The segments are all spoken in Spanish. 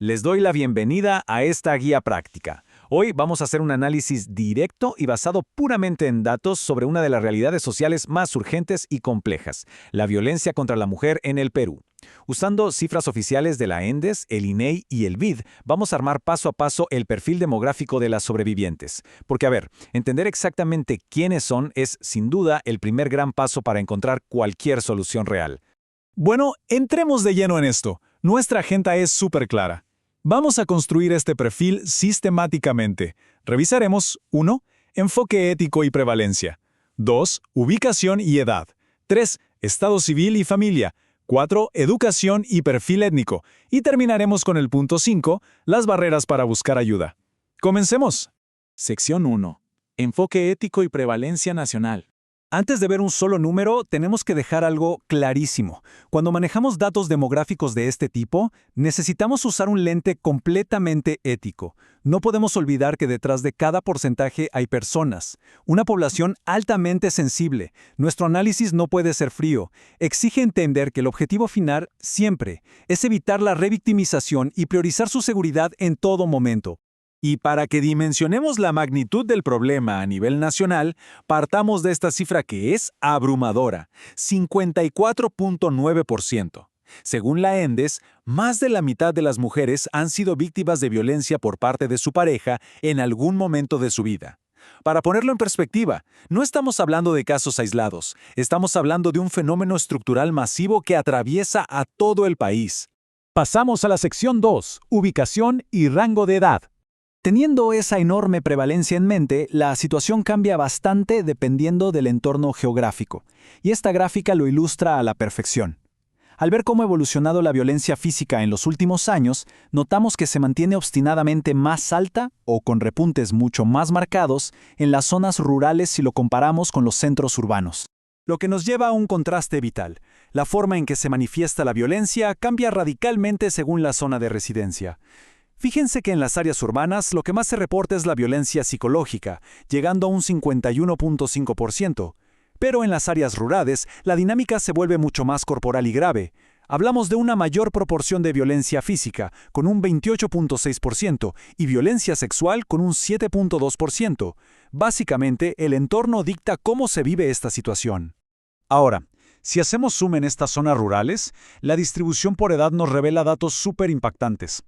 Les doy la bienvenida a esta guía práctica. Hoy vamos a hacer un análisis directo y basado puramente en datos sobre una de las realidades sociales más urgentes y complejas, la violencia contra la mujer en el Perú. Usando cifras oficiales de la ENDES, el INEI y el BID, vamos a armar paso a paso el perfil demográfico de las sobrevivientes. Porque, entender exactamente quiénes son es, sin duda, el primer gran paso para encontrar cualquier solución real. Bueno, entremos de lleno en esto. Nuestra agenda es súper clara. Vamos a construir este perfil sistemáticamente. Revisaremos 1. Enfoque ético y prevalencia. 2. Ubicación y edad. 3. Estado civil y familia. 4. Educación y perfil étnico. Y terminaremos con el punto 5, las barreras para buscar ayuda. Comencemos. Sección 1. Enfoque ético y prevalencia nacional. Antes de ver un solo número, tenemos que dejar algo clarísimo. Cuando manejamos datos demográficos de este tipo, necesitamos usar un lente completamente ético. No podemos olvidar que detrás de cada porcentaje hay personas, una población altamente sensible. Nuestro análisis no puede ser frío. Exige entender que el objetivo final, siempre, es evitar la revictimización y priorizar su seguridad en todo momento. Y para que dimensionemos la magnitud del problema a nivel nacional, partamos de esta cifra que es abrumadora, 54.9%. Según la ENDES, más de la mitad de las mujeres han sido víctimas de violencia por parte de su pareja en algún momento de su vida. Para ponerlo en perspectiva, no estamos hablando de casos aislados, estamos hablando de un fenómeno estructural masivo que atraviesa a todo el país. Pasamos a la sección 2, ubicación y rango de edad. Teniendo esa enorme prevalencia en mente, la situación cambia bastante dependiendo del entorno geográfico, y esta gráfica lo ilustra a la perfección. Al ver cómo ha evolucionado la violencia física en los últimos años, notamos que se mantiene obstinadamente más alta o con repuntes mucho más marcados en las zonas rurales si lo comparamos con los centros urbanos. Lo que nos lleva a un contraste vital. La forma en que se manifiesta la violencia cambia radicalmente según la zona de residencia. Fíjense que en las áreas urbanas lo que más se reporta es la violencia psicológica, llegando a un 51.5%. Pero en las áreas rurales, la dinámica se vuelve mucho más corporal y grave. Hablamos de una mayor proporción de violencia física, con un 28.6%, y violencia sexual con un 7.2%. Básicamente, el entorno dicta cómo se vive esta situación. Ahora, si hacemos zoom en estas zonas rurales, la distribución por edad nos revela datos súper impactantes.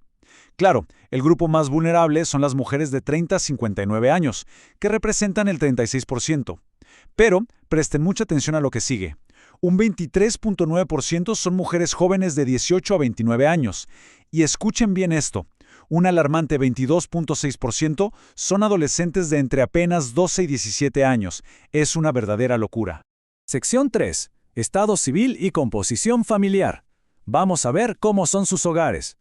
Claro, el grupo más vulnerable son las mujeres de 30 a 59 años, que representan el 36%. Pero presten mucha atención a lo que sigue. Un 23.9% son mujeres jóvenes de 18 a 29 años. Y escuchen bien esto, un alarmante 22.6% son adolescentes de entre apenas 12 y 17 años. Es una verdadera locura. Sección 3. Estado civil y composición familiar. Vamos a ver cómo son sus hogares.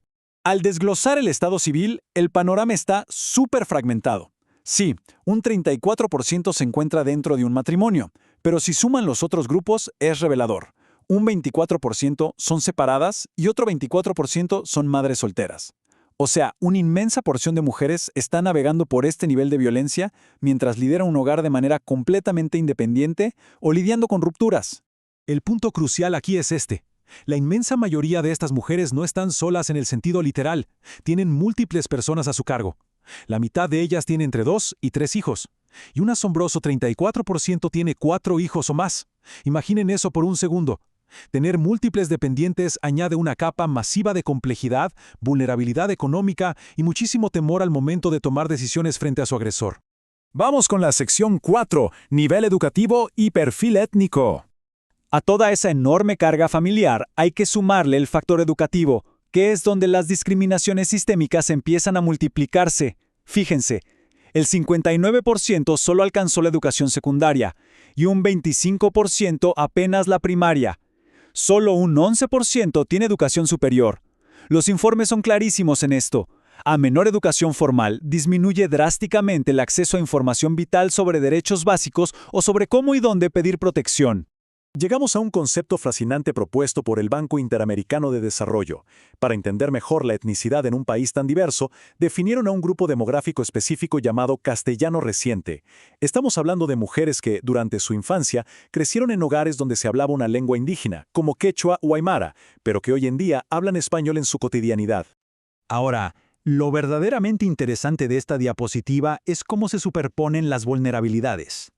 Al desglosar el estado civil, el panorama está súper fragmentado. Sí, un 34% se encuentra dentro de un matrimonio, pero si suman los otros grupos es revelador. Un 24% son separadas y otro 24% son madres solteras. O sea, una inmensa porción de mujeres está navegando por este nivel de violencia mientras lidera un hogar de manera completamente independiente o lidiando con rupturas. El punto crucial aquí es este. La inmensa mayoría de estas mujeres no están solas en el sentido literal, tienen múltiples personas a su cargo. La mitad de ellas tiene entre 2 y 3 hijos, y un asombroso 34% tiene 4 hijos o más. Imaginen eso por un segundo. Tener múltiples dependientes añade una capa masiva de complejidad, vulnerabilidad económica y muchísimo temor al momento de tomar decisiones frente a su agresor. Vamos con la sección 4, nivel educativo y perfil étnico. A toda esa enorme carga familiar hay que sumarle el factor educativo, que es donde las discriminaciones sistémicas empiezan a multiplicarse. Fíjense, el 59% solo alcanzó la educación secundaria y un 25% apenas la primaria. Solo un 11% tiene educación superior. Los informes son clarísimos en esto. A menor educación formal, disminuye drásticamente el acceso a información vital sobre derechos básicos o sobre cómo y dónde pedir protección. Llegamos a un concepto fascinante propuesto por el Banco Interamericano de Desarrollo. Para entender mejor la etnicidad en un país tan diverso, definieron a un grupo demográfico específico llamado castellano reciente. Estamos hablando de mujeres que, durante su infancia, crecieron en hogares donde se hablaba una lengua indígena, como quechua o aymara, pero que hoy en día hablan español en su cotidianidad. Ahora, lo verdaderamente interesante de esta diapositiva es cómo se superponen las vulnerabilidades.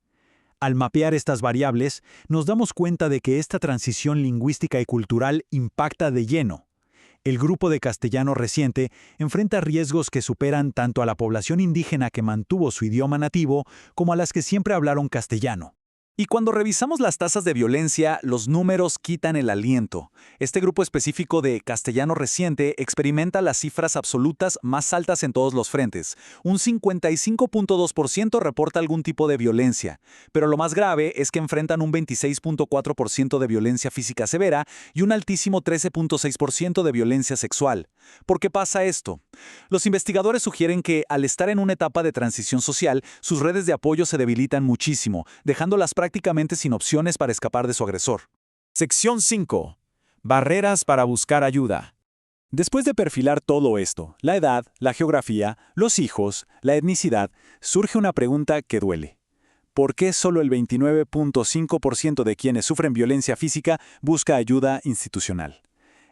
Al mapear estas variables, nos damos cuenta de que esta transición lingüística y cultural impacta de lleno. El grupo de castellano reciente enfrenta riesgos que superan tanto a la población indígena que mantuvo su idioma nativo como a las que siempre hablaron castellano. Y cuando revisamos las tasas de violencia, los números quitan el aliento. Este grupo específico de castellano reciente experimenta las cifras absolutas más altas en todos los frentes. Un 55.2% reporta algún tipo de violencia, pero lo más grave es que enfrentan un 26.4% de violencia física severa y un altísimo 13.6% de violencia sexual. ¿Por qué pasa esto? Los investigadores sugieren que, al estar en una etapa de transición social, sus redes de apoyo se debilitan muchísimo, dejándolas prácticamente sin opciones para escapar de su agresor. Sección 5. Barreras para buscar ayuda. Después de perfilar todo esto, la edad, la geografía, los hijos, la etnicidad, surge una pregunta que duele. ¿Por qué solo el 29.5% de quienes sufren violencia física busca ayuda institucional?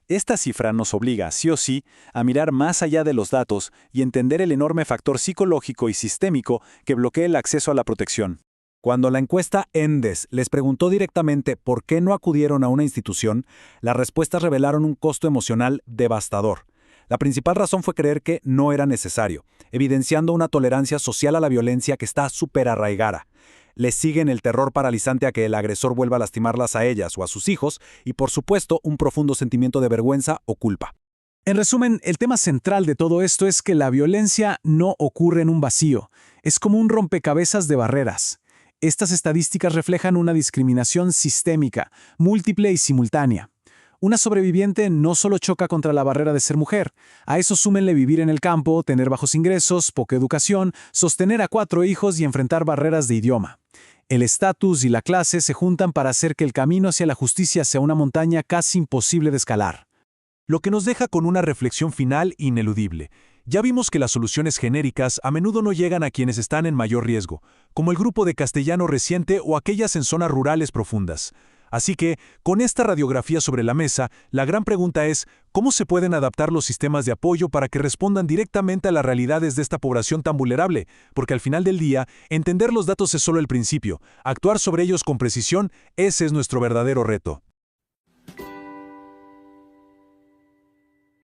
Esta cifra nos obliga, sí o sí, a mirar más allá de los datos y entender el enorme factor psicológico y sistémico que bloquea el acceso a la protección. Cuando la encuesta ENDES les preguntó directamente por qué no acudieron a una institución, las respuestas revelaron un costo emocional devastador. La principal razón fue creer que no era necesario, evidenciando una tolerancia social a la violencia que está súper arraigada. Les siguen el terror paralizante a que el agresor vuelva a lastimarlas a ellas o a sus hijos y, por supuesto, un profundo sentimiento de vergüenza o culpa. En resumen, el tema central de todo esto es que la violencia no ocurre en un vacío. Es como un rompecabezas de barreras. Estas estadísticas reflejan una discriminación sistémica, múltiple y simultánea. Una sobreviviente no solo choca contra la barrera de ser mujer, a eso súmenle vivir en el campo, tener bajos ingresos, poca educación, sostener a 4 hijos y enfrentar barreras de idioma. El estatus y la clase se juntan para hacer que el camino hacia la justicia sea una montaña casi imposible de escalar. Lo que nos deja con una reflexión final ineludible. Ya vimos que las soluciones genéricas a menudo no llegan a quienes están en mayor riesgo, como el grupo de castellano reciente o aquellas en zonas rurales profundas. Así que, con esta radiografía sobre la mesa, la gran pregunta es, ¿cómo se pueden adaptar los sistemas de apoyo para que respondan directamente a las realidades de esta población tan vulnerable? Porque al final del día, entender los datos es solo el principio. Actuar sobre ellos con precisión, ese es nuestro verdadero reto.